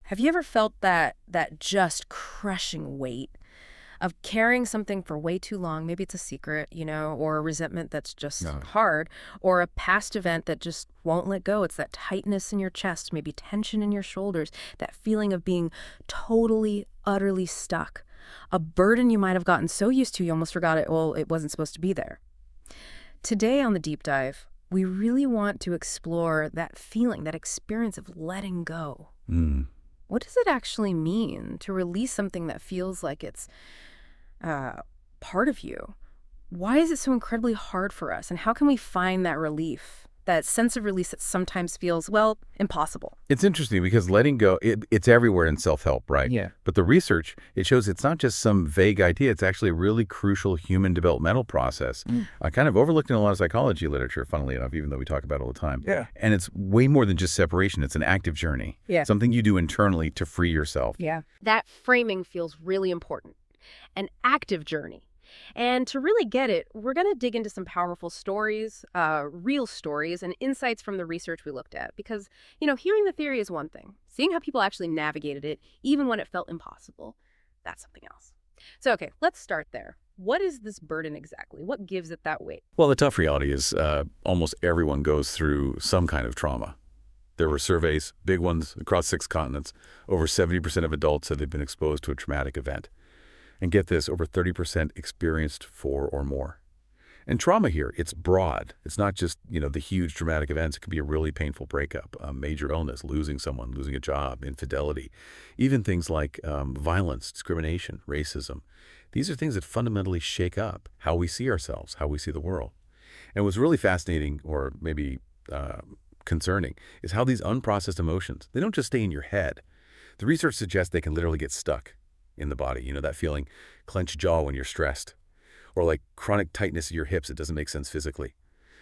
Have you ever felt that just crushing weight of carrying something for way too long? Maybe it's a secret, or a resentment that's just No. hard, or a past event that just won't let go. It's that tightness in your chest, maybe tension in your shoulders, that feeling of being totally, utterly stuck. A burden you might have gotten so used to you almost forgot it wasn't supposed to be there. Today on the deep dive, we really want to explore that feeling, that experience of letting go. Mm. What does it actually mean to release something that feels like it's part of you? Why is it so incredibly hard for us? And how can we find that relief, that sense of release that sometimes feels, well, impossible? It's interesting because letting go, it's everywhere in self-help, right? Yeah. But the research, it shows it's not just some vague idea. It's actually a really crucial human developmental process, kind of overlooked in a lot of psychology literature, funnily enough, even though we talk about it all the time. Yeah. And it's way more than just separation. It's an active journey. Yeah. Something you do internally to free yourself. Yeah. That framing feels really important. An active journey. And to really get it, we're going to dig into some powerful stories, real stories, and insights from the research we looked at. Because, hearing the theory is one thing. Seeing how people actually navigated it, even when it felt impossible, that's something else. So, okay, let's start there. What is this burden exactly? What gives it that weight? Well, the tough reality is almost everyone goes through some kind of trauma. There were surveys, big ones, across 6 continents. Over 70% of adults said they've been exposed to a traumatic event. And get this, over 30% experienced 4 or more. And trauma here, it's broad. It's not just, the huge dramatic events. It could be a really painful breakup, a major illness, losing someone, losing a job, infidelity, even things like violence, discrimination, racism. These are things that fundamentally shake up how we see ourselves, how we see the world. And what's really fascinating, or maybe concerning, is how these unprocessed emotions, they don't just stay in your head. The research suggests they can literally get stuck in the body. That feeling, clenched jaw when you're stressed, or like chronic tightness in your hips that doesn't make sense physically.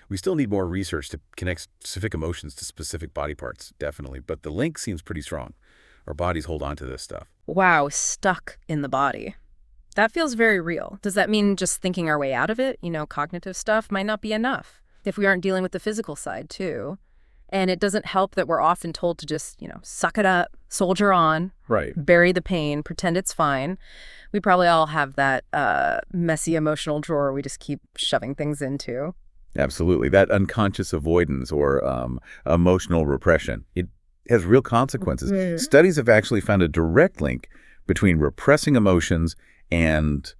We still need more research to connect specific emotions to specific body parts, definitely, but the link seems pretty strong. Our bodies hold on to this stuff. Wow, stuck in the body. That feels very real. Does that mean just thinking our way out of it? Cognitive stuff might not be enough if we aren't dealing with the physical side, too. And it doesn't help that we're often told to just, suck it up, soldier on, Right. bury the pain, pretend it's fine. We probably all have that messy emotional drawer we just keep shoving things into. Absolutely. That unconscious avoidance or emotional repression, it has real consequences. Studies have actually found a direct link between repressing emotions and,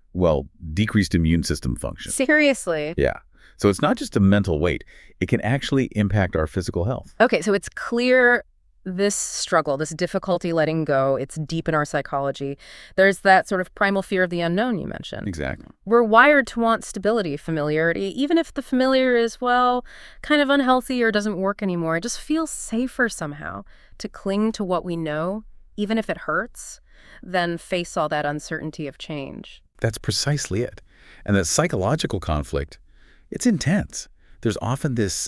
decreased immune system function. Seriously? Yeah. So it's not just a mental weight. It can actually impact our physical health. Okay, so it's clear this struggle, this difficulty letting go, it's deep in our psychology. There's that sort of primal fear of the unknown you mentioned. Exactly. We're wired to want stability, familiarity, even if the familiar is, kind of unhealthy or doesn't work anymore. It just feels safer somehow to cling to what we know, even if it hurts, than face all that uncertainty of change. That's precisely it. And that psychological conflict, it's intense. There's often this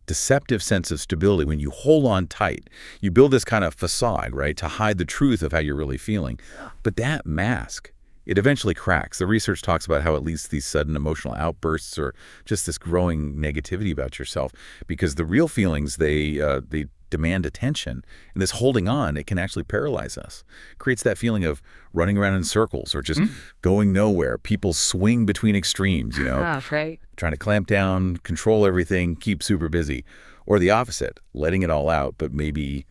deceptive sense of stability when you hold on tight. You build this kind of facade, right, to hide the truth of how you're really feeling. But that mask, it eventually cracks. The research talks about how it leads to these sudden emotional outbursts or just this growing negativity about yourself, because the real feelings, they demand attention. And this holding on, it can actually paralyze us. Creates that feeling of running around in circles or just going nowhere. People swing between extremes, Right. trying to clamp down, control everything, keep super busy. Or the opposite, letting it all out, but maybe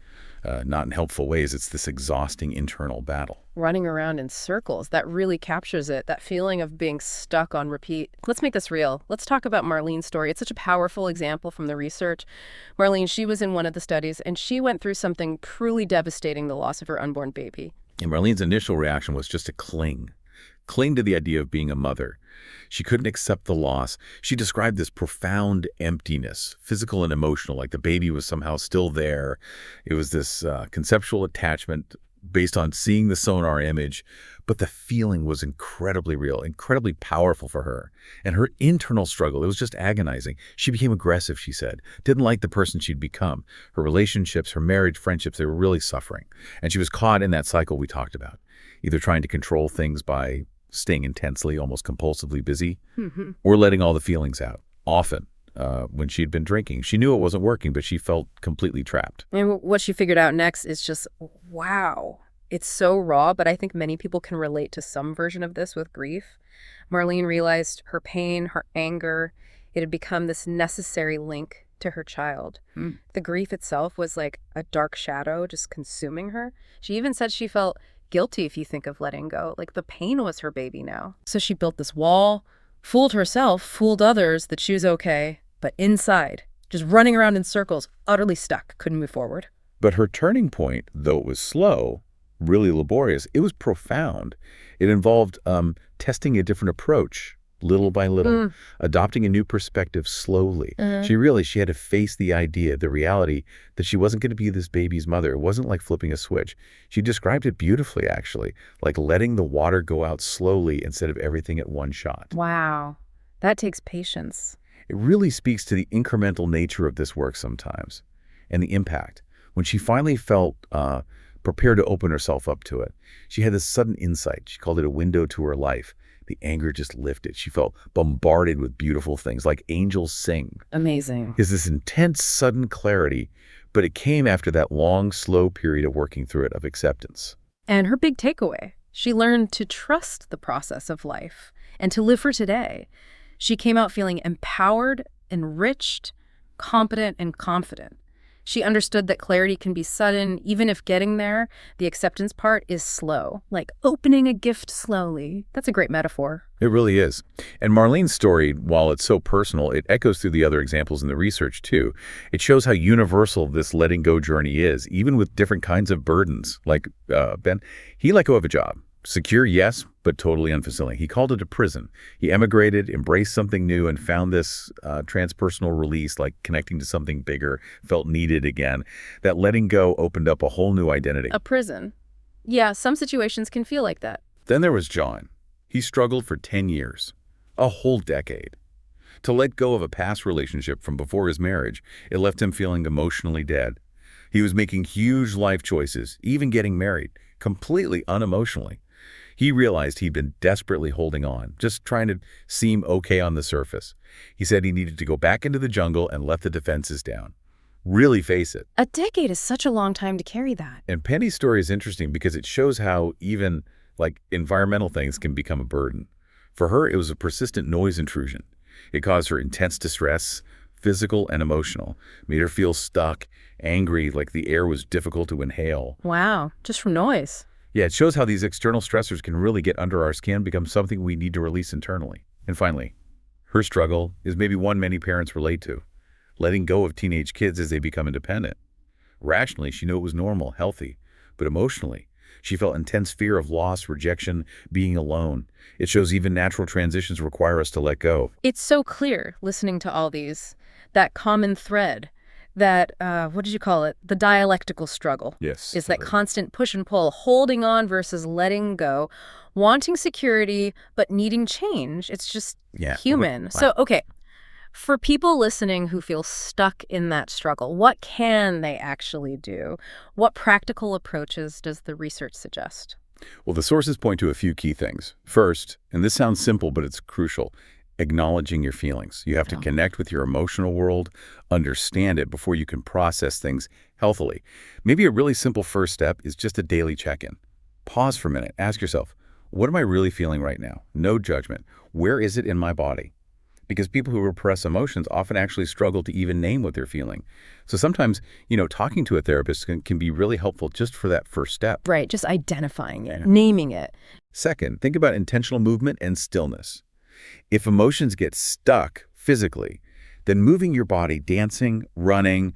not in helpful ways. It's this exhausting internal battle. Running around in circles, that really captures it, that feeling of being stuck on repeat. Let's make this real. Let's talk about Marlene's story. It's such a powerful example from the research. Marlene, she was in one of the studies, and she went through something truly devastating, the loss of her unborn baby. And Marlene's initial reaction was just to cling to the idea of being a mother. She couldn't accept the loss. She described this profound emptiness, physical and emotional, like the baby was somehow still there. It was this conceptual attachment based on seeing the sonar image, but the feeling was incredibly real, incredibly powerful for her. And her internal struggle, it was just agonizing. She became aggressive, she said, didn't like the person she'd become. Her relationships, her marriage, friendships, they were really suffering. And she was caught in that cycle we talked about, either trying to control things by staying intensely, almost compulsively busy, or letting all the feelings out, often when she'd been drinking. She knew it wasn't working, but she felt completely trapped. And what she figured out next is just, wow. It's so raw, but I think many people can relate to some version of this with grief. Marlene realized her pain, her anger, it had become this necessary link to her child. The grief itself was like a dark shadow just consuming her. She even said she felt guilty if you think of letting go. Like the pain was her baby now. So she built this wall, fooled herself, fooled others that she was okay, but inside, just running around in circles, utterly stuck, couldn't move forward. But her turning point, though it was slow, really laborious, it was profound. It involved testing a different approach, little by little, adopting a new perspective slowly. She had to face the idea, the reality, that she wasn't going to be this baby's mother. It wasn't like flipping a switch. She described it beautifully, actually, like letting the water go out slowly instead of everything at one shot. Wow. That takes patience. It really speaks to the incremental nature of this work sometimes and the impact. When she finally felt prepared to open herself up to it, she had this sudden insight. She called it a window to her life. The anger just lifted. She felt bombarded with beautiful things, like angels sing. Amazing. It's this intense, sudden clarity, but it came after that long, slow period of working through it, of acceptance. And her big takeaway, she learned to trust the process of life and to live for today. She came out feeling empowered, enriched, competent, and confident. She understood that clarity can be sudden, even if getting there, the acceptance part is slow, like opening a gift slowly. That's a great metaphor. It really is. And Marlene's story, while it's so personal, it echoes through the other examples in the research, too. It shows how universal this letting go journey is, even with different kinds of burdens. Like Ben, he let go of a job. Secure, yes, but totally unfulfilling. He called it a prison. He emigrated, embraced something new, and found this transpersonal release, like connecting to something bigger, felt needed again. That letting go opened up a whole new identity. A prison. Yeah, some situations can feel like that. Then there was John. He struggled for 10 years, a whole decade. To let go of a past relationship from before his marriage, it left him feeling emotionally dead. He was making huge life choices, even getting married, completely unemotionally. He realized he'd been desperately holding on, just trying to seem okay on the surface. He said he needed to go back into the jungle and let the defenses down. Really face it. A decade is such a long time to carry that. And Penny's story is interesting because it shows how even, like, environmental things can become a burden. For her, it was a persistent noise intrusion. It caused her intense distress, physical and emotional, made her feel stuck, angry, like the air was difficult to inhale. Wow, just from noise. Yeah, it shows how these external stressors can really get under our skin, become something we need to release internally. And finally, her struggle is maybe one many parents relate to, letting go of teenage kids as they become independent. Rationally, she knew it was normal, healthy, but emotionally, she felt intense fear of loss, rejection, being alone. It shows even natural transitions require us to let go. It's so clear, listening to all these, that common thread, that, what did you call it? The dialectical struggle. Yes. Is that constant push and pull, holding on versus letting go, wanting security, but needing change. It's just human. Wow. So, okay, for people listening who feel stuck in that struggle, what can they actually do? What practical approaches does the research suggest? Well, the sources point to a few key things. First, and this sounds simple, but it's crucial, acknowledging your feelings. You have to connect with your emotional world, understand it before you can process things healthily. Maybe a really simple first step is just a daily check-in. Pause for a minute. Ask yourself, what am I really feeling right now? No judgment. Where is it in my body? Because people who repress emotions often actually struggle to even name what they're feeling. So sometimes, talking to a therapist can be really helpful just for that first step. Right, just identifying it, naming it. Second, think about intentional movement and stillness. If emotions get stuck physically, then moving your body, dancing, running,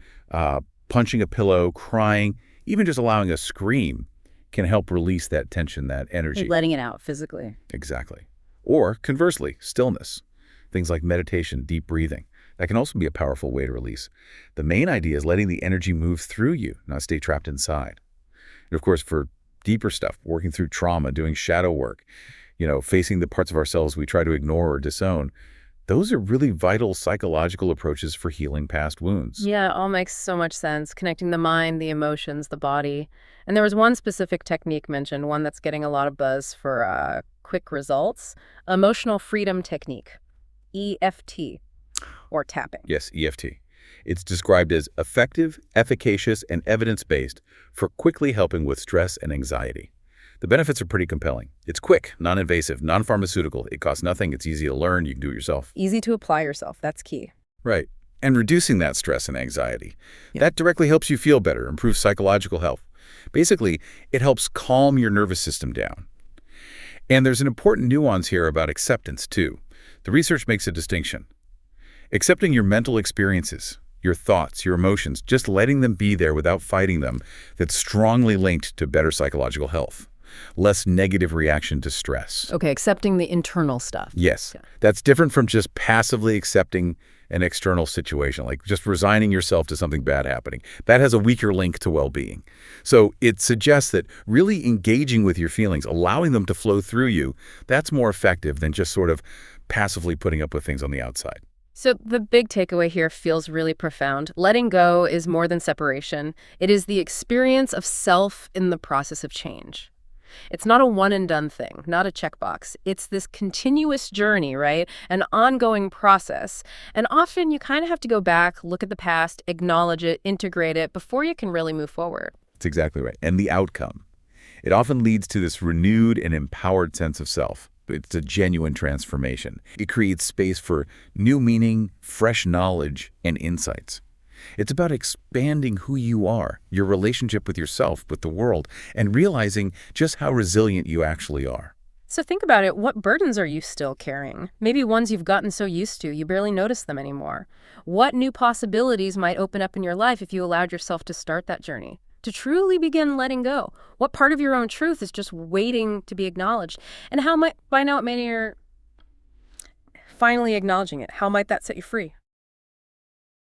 punching a pillow, crying, even just allowing a scream can help release that tension, that energy. Like letting it out physically. Exactly. Or conversely, stillness. Things like meditation, deep breathing. That can also be a powerful way to release. The main idea is letting the energy move through you, not stay trapped inside. And of course, for deeper stuff, working through trauma, doing shadow work, facing the parts of ourselves we try to ignore or disown, those are really vital psychological approaches for healing past wounds. Yeah, it all makes so much sense, connecting the mind, the emotions, the body. And there was one specific technique mentioned, one that's getting a lot of buzz for quick results, emotional freedom technique, EFT. or tapping. Yes, EFT. It's described as effective, efficacious, and evidence-based for quickly helping with stress and anxiety. The benefits are pretty compelling. It's quick, non-invasive, non-pharmaceutical. It costs nothing. It's easy to learn. You can do it yourself. Easy to apply yourself. That's key. Right. And reducing that stress and anxiety. Yeah. That directly helps you feel better, improve psychological health. Basically, it helps calm your nervous system down. And there's an important nuance here about acceptance, too. The research makes a distinction. Accepting your mental experiences, your thoughts, your emotions, just letting them be there without fighting them, that's strongly linked to better psychological health. Less negative reaction to stress. Okay, accepting the internal stuff. Yes. Yeah. That's different from just passively accepting an external situation, like just resigning yourself to something bad happening. That has a weaker link to well-being. So it suggests that really engaging with your feelings, allowing them to flow through you, that's more effective than just sort of passively putting up with things on the outside. So the big takeaway here feels really profound. Letting go is more than separation. It is the experience of self in the process of change. It's not a one-and-done thing, not a checkbox. It's this continuous journey, right? An ongoing process. And often you kind of have to go back, look at the past, acknowledge it, integrate it before you can really move forward. That's exactly right. And the outcome. It often leads to this renewed and empowered sense of self. It's a genuine transformation. It creates space for new meaning, fresh knowledge, and insights. It's about expanding who you are, your relationship with yourself, with the world, and realizing just how resilient you actually are. So think about it. What burdens are you still carrying? Maybe ones you've gotten so used to, you barely notice them anymore. What new possibilities might open up in your life if you allowed yourself to start that journey? To truly begin letting go? What part of your own truth is just waiting to be acknowledged? And how might, by now, many are finally acknowledging it, how might that set you free?